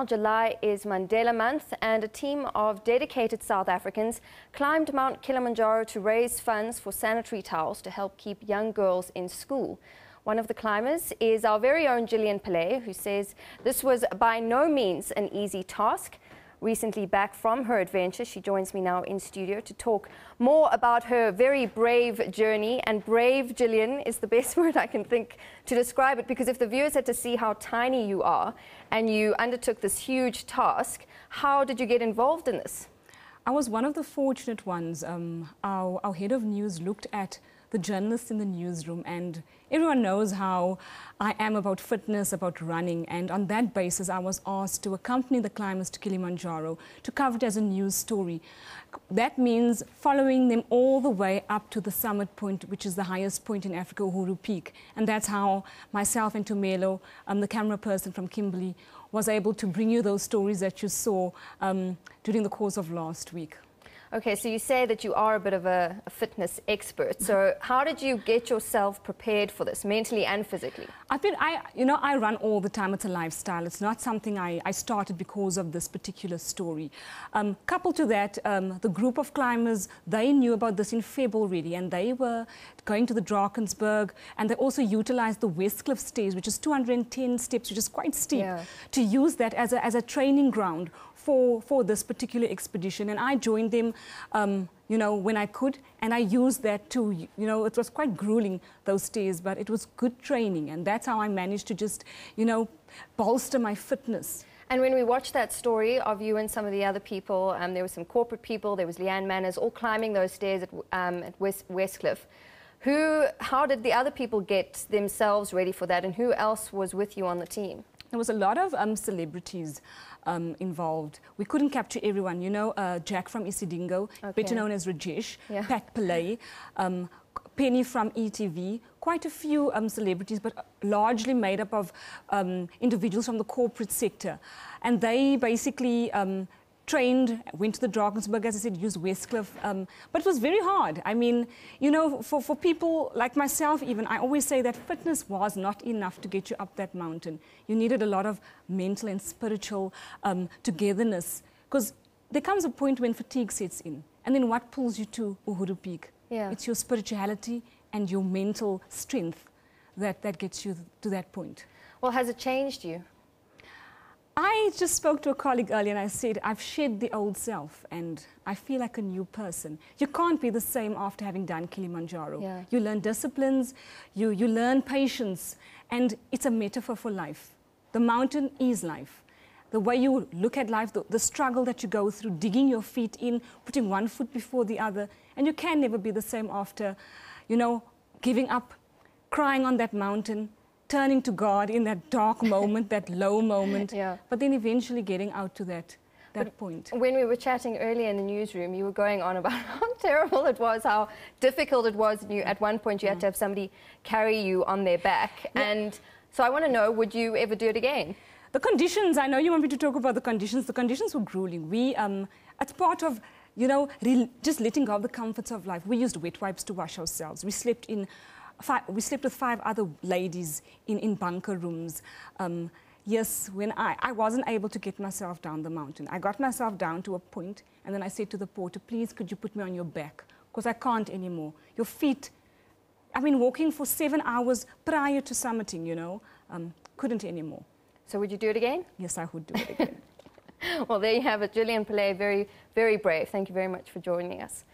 July is Mandela month, and a team of dedicated South Africans climbed Mount Kilamanjaro to raise funds for sanitary towels to help keep young girls in school. One of the climbers is our very own Gillian Pillay, who says this was by no means an easy task. Recently back from her adventure, she joins me now in studio to talk more about her very brave journey. And brave, Gillian, is the best word I can think to describe it, because if the viewers had to see how tiny you are and you undertook this huge task, how did you get involved in this? I was one of the fortunate ones. Our head of news looked at the journalists in the newsroom, and everyone knows how I am about fitness, about running, and on that basis I was asked to accompany the climbers to Kilimanjaro to cover it as a news story. That means following them all the way up to the summit point, which is the highest point in Africa, Uhuru Peak, and that's how myself and Tumelo, the camera person from Kimberley, was able to bring you those stories that you saw during the course of last week. Okay, so you say that you are a bit of a fitness expert. So how did you get yourself prepared for this, mentally and physically? I run all the time. It's a lifestyle. It's not something I started because of this particular story. Coupled to that, the group of climbers, they knew about this in February already, and they were going to the Drakensberg, and they also utilized the Westcliff stairs, which is 210 steps, which is quite steep, to use that as a training ground for this particular expedition. And I joined them, when I could, and I used that too. It was quite grueling, those stairs, but it was good training, and that's how I managed to just, bolster my fitness. And when we watched that story of you and some of the other people, there were some corporate people, there was Leanne Manners, all climbing those stairs at Westcliff. How did the other people get themselves ready for that, and who else was with you on the team? There was a lot of celebrities involved. We couldn't capture everyone. Jack from Isidingo, better known as Rajesh, Pat Pillay, Penny from ETV, quite a few celebrities, but largely made up of individuals from the corporate sector. And they basically trained, went to the Drakensberg, as I said, used Westcliff, but it was very hard. I mean, for people like myself even, I always say that fitness was not enough to get you up that mountain. You needed a lot of mental and spiritual togetherness, because there comes a point when fatigue sets in, and then what pulls you to Uhuru Peak? It's your spirituality and your mental strength that gets you to that point. Well, has it changed you? I just spoke to a colleague earlier and I said, I've shed the old self and I feel like a new person. You can't be the same after having done Kilimanjaro. You learn disciplines, you learn patience, and it's a metaphor for life. The mountain is life. The way you look at life, the struggle that you go through, digging your feet in, putting one foot before the other, and you can never be the same after, giving up, crying on that mountain, turning to God in that dark moment, that low moment, but then eventually getting out to that point. When we were chatting earlier in the newsroom, you were going on about how terrible it was, how difficult it was. At one point, you had to have somebody carry you on their back. And so I want to know, would you ever do it again? The conditions, I know you want me to talk about the conditions. The conditions were grueling. It's part of, just letting go of the comforts of life. We used wet wipes to wash ourselves. We slept with 5 other ladies in bunker rooms. Yes, when I wasn't able to get myself down the mountain. I got myself down to a point, and then I said to the porter, please, could you put me on your back? Because I can't anymore. Your feet, I've been walking for 7 hours prior to summiting, couldn't anymore. So would you do it again? Yes, I would do it again. Well, there you have it. Gillian Pillay, very, very brave. Thank you very much for joining us.